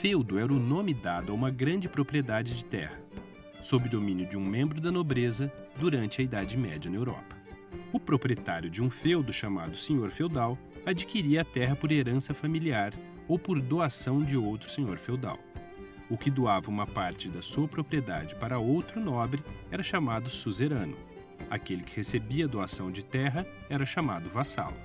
Feudo era o nome dado a uma grande propriedade de terra, sob domínio de um membro da nobreza durante a Idade Média na Europa. O proprietário de um feudo, chamado senhor feudal, adquiria a terra por herança familiar ou por doação de outro senhor feudal. O que doava uma parte da sua propriedade para outro nobre era chamado suzerano. Aquele que recebia a doação de terra era chamado vassalo.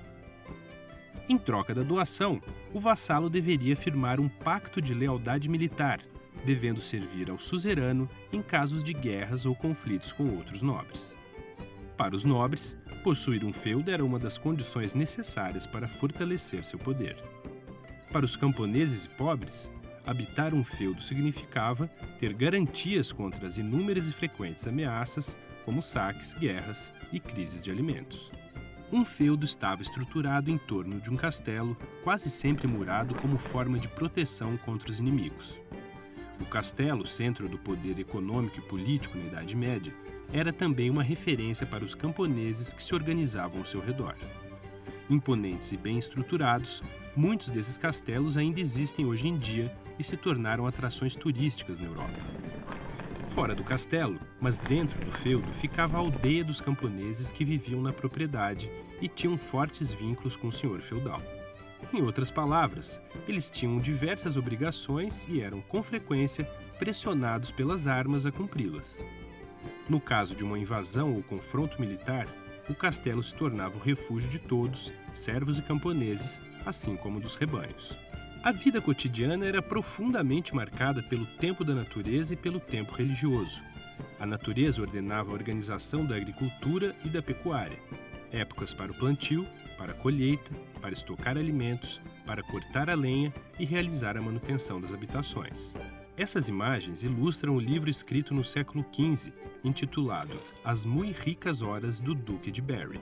Em troca da doação, o vassalo deveria firmar um pacto de lealdade militar, devendo servir ao suzerano em casos de guerras ou conflitos com outros nobres. Para os nobres, possuir um feudo era uma das condições necessárias para fortalecer seu poder. Para os camponeses e pobres, habitar um feudo significava ter garantias contra as inúmeras e frequentes ameaças, como saques, guerras e crises de alimentos. Um feudo estava estruturado em torno de um castelo, quase sempre murado como forma de proteção contra os inimigos. O castelo, centro do poder econômico e político na Idade Média, era também uma referência para os camponeses que se organizavam ao seu redor. Imponentes e bem estruturados, muitos desses castelos ainda existem hoje em dia e se tornaram atrações turísticas na Europa. Fora do castelo, mas dentro do feudo, ficava a aldeia dos camponeses que viviam na propriedade e tinham fortes vínculos com o senhor feudal. Em outras palavras, eles tinham diversas obrigações e eram, com frequência, pressionados pelas armas a cumpri-las. No caso de uma invasão ou confronto militar, o castelo se tornava o refúgio de todos, servos e camponeses, assim como dos rebanhos. A vida cotidiana era profundamente marcada pelo tempo da natureza e pelo tempo religioso. A natureza ordenava a organização da agricultura e da pecuária, épocas para o plantio, para a colheita, para estocar alimentos, para cortar a lenha e realizar a manutenção das habitações. Essas imagens ilustram o livro escrito no século XV, intitulado As Mui Ricas Horas do Duque de Berry.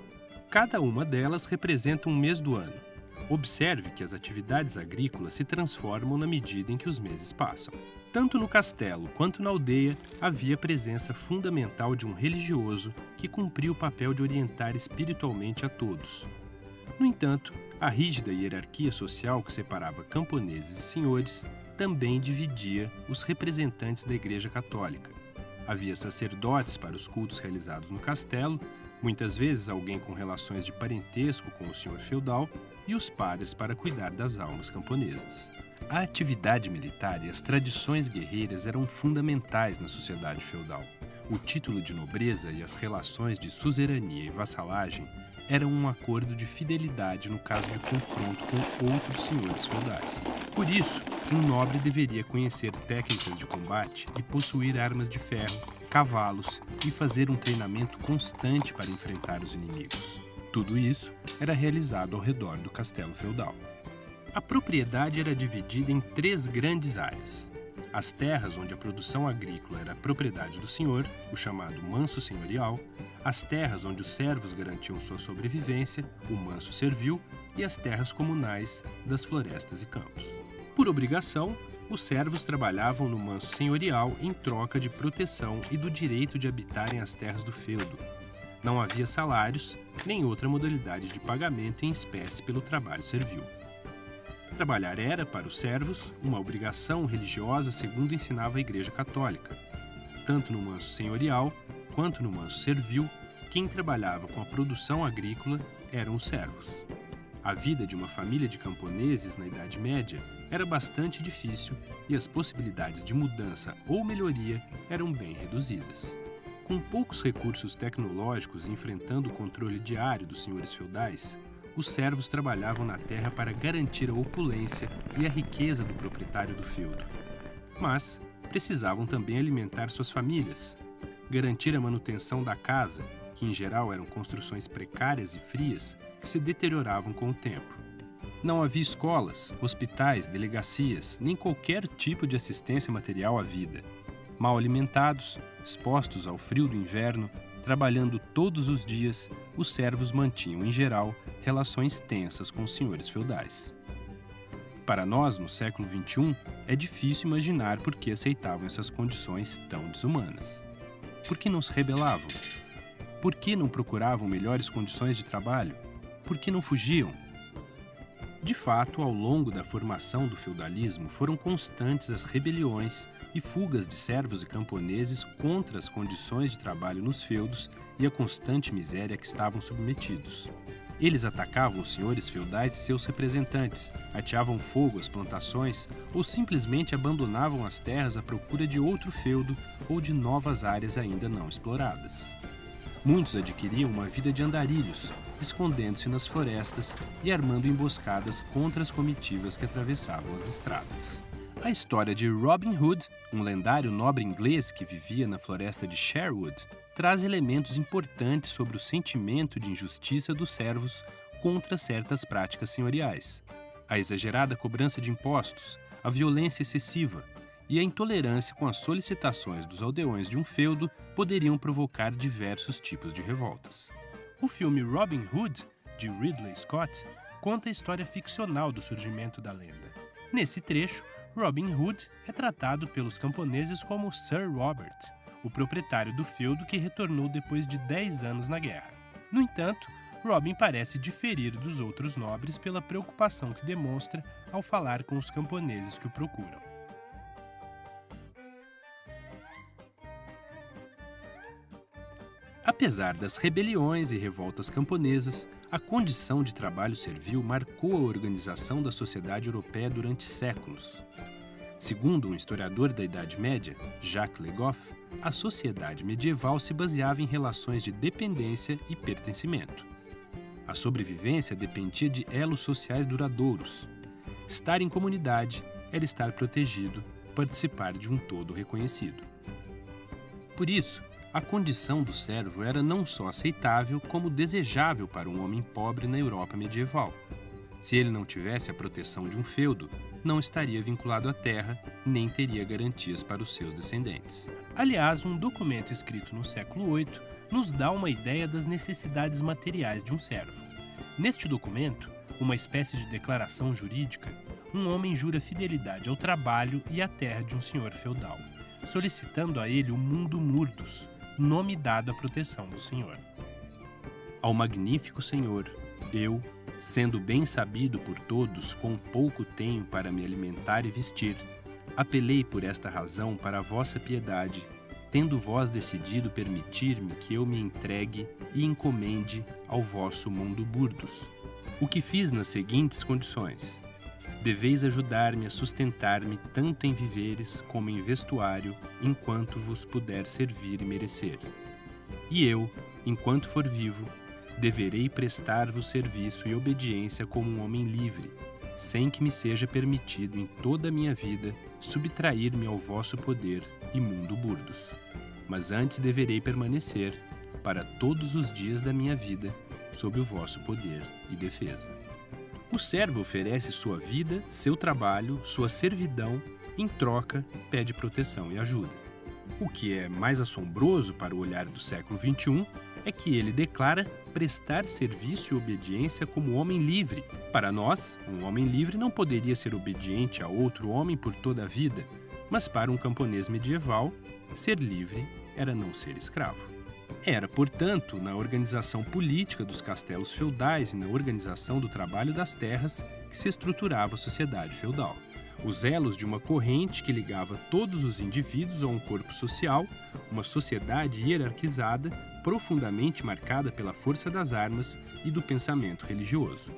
Cada uma delas representa um mês do ano. Observe que as atividades agrícolas se transformam na medida em que os meses passam. Tanto no castelo quanto na aldeia havia a presença fundamental de um religioso que cumpria o papel de orientar espiritualmente a todos. No entanto, a rígida hierarquia social que separava camponeses e senhores também dividia os representantes da Igreja Católica. Havia sacerdotes para os cultos realizados no castelo, muitas vezes alguém com relações de parentesco com o senhor feudal, e os padres para cuidar das almas camponesas. A atividade militar e as tradições guerreiras eram fundamentais na sociedade feudal. O título de nobreza e as relações de suzerania e vassalagem eram um acordo de fidelidade no caso de confronto com outros senhores feudais. Por isso, um nobre deveria conhecer técnicas de combate e possuir armas de ferro, cavalos e fazer um treinamento constante para enfrentar os inimigos. Tudo isso era realizado ao redor do castelo feudal. A propriedade era dividida em 3 grandes áreas. As terras onde a produção agrícola era propriedade do senhor, o chamado manso senhorial, as terras onde os servos garantiam sua sobrevivência, o manso servil, e as terras comunais das florestas e campos. Por obrigação, os servos trabalhavam no manso senhorial em troca de proteção e do direito de habitarem as terras do feudo. Não havia salários, nem outra modalidade de pagamento em espécie pelo trabalho servil. Trabalhar era, para os servos, uma obrigação religiosa segundo ensinava a Igreja Católica. Tanto no manso senhorial quanto no manso servil, quem trabalhava com a produção agrícola eram os servos. A vida de uma família de camponeses na Idade Média era bastante difícil e as possibilidades de mudança ou melhoria eram bem reduzidas. Com poucos recursos tecnológicos e enfrentando o controle diário dos senhores feudais, os servos trabalhavam na terra para garantir a opulência e a riqueza do proprietário do feudo. Mas precisavam também alimentar suas famílias, garantir a manutenção da casa, que em geral eram construções precárias e frias que se deterioravam com o tempo. Não havia escolas, hospitais, delegacias, nem qualquer tipo de assistência material à vida. Mal alimentados, expostos ao frio do inverno, Trabalhando todos os dias, os servos mantinham, em geral, relações tensas com os senhores feudais. Para nós, no século XXI, é difícil imaginar por que aceitavam essas condições tão desumanas. Por que não se rebelavam? Por que não procuravam melhores condições de trabalho? Por que não fugiam? De fato, ao longo da formação do feudalismo, foram constantes as rebeliões e fugas de servos e camponeses contra as condições de trabalho nos feudos e a constante miséria a que estavam submetidos. Eles atacavam os senhores feudais e seus representantes, ateavam fogo às plantações ou simplesmente abandonavam as terras à procura de outro feudo ou de novas áreas ainda não exploradas. Muitos adquiriam uma vida de andarilhos, escondendo-se nas florestas e armando emboscadas contra as comitivas que atravessavam as estradas. A história de Robin Hood, um lendário nobre inglês que vivia na floresta de Sherwood, traz elementos importantes sobre o sentimento de injustiça dos servos contra certas práticas senhoriais. A exagerada cobrança de impostos, a violência excessiva e a intolerância com as solicitações dos aldeões de um feudo poderiam provocar diversos tipos de revoltas. O filme Robin Hood, de Ridley Scott, conta a história ficcional do surgimento da lenda. Nesse trecho, Robin Hood é tratado pelos camponeses como Sir Robert, o proprietário do feudo que retornou depois de 10 anos na guerra. No entanto, Robin parece diferir dos outros nobres pela preocupação que demonstra ao falar com os camponeses que o procuram. Apesar das rebeliões e revoltas camponesas, a condição de trabalho servil marcou a organização da sociedade europeia durante séculos. Segundo um historiador da Idade Média, Jacques Le Goff, a sociedade medieval se baseava em relações de dependência e pertencimento. A sobrevivência dependia de elos sociais duradouros. Estar em comunidade era estar protegido, participar de um todo reconhecido. Por isso, a condição do servo era não só aceitável, como desejável para um homem pobre na Europa medieval. Se ele não tivesse a proteção de um feudo, não estaria vinculado à terra, nem teria garantias para os seus descendentes. Aliás, um documento escrito no século VIII nos dá uma ideia das necessidades materiais de um servo. Neste documento, uma espécie de declaração jurídica, um homem jura fidelidade ao trabalho e à terra de um senhor feudal, solicitando a ele o mundo murdus, nome dado à proteção do senhor. Ao magnífico senhor, eu, sendo bem sabido por todos, com pouco tenho para me alimentar e vestir, apelei por esta razão para a vossa piedade, tendo vós decidido permitir-me que eu me entregue e encomende ao vosso mundo burdos. O que fiz nas seguintes condições: deveis ajudar-me a sustentar-me tanto em víveres como em vestuário, enquanto vos puder servir e merecer. E eu, enquanto for vivo, deverei prestar-vos serviço e obediência como um homem livre, sem que me seja permitido em toda a minha vida subtrair-me ao vosso poder e mundo burdos. Mas antes deverei permanecer, para todos os dias da minha vida, sob o vosso poder e defesa. O servo oferece sua vida, seu trabalho, sua servidão, em troca, pede proteção e ajuda. O que é mais assombroso para o olhar do século XXI é que ele declara prestar serviço e obediência como homem livre. Para nós, um homem livre não poderia ser obediente a outro homem por toda a vida, mas para um camponês medieval, ser livre era não ser escravo. Era, portanto, na organização política dos castelos feudais e na organização do trabalho das terras que se estruturava a sociedade feudal. Os elos de uma corrente que ligava todos os indivíduos a um corpo social, uma sociedade hierarquizada, profundamente marcada pela força das armas e do pensamento religioso.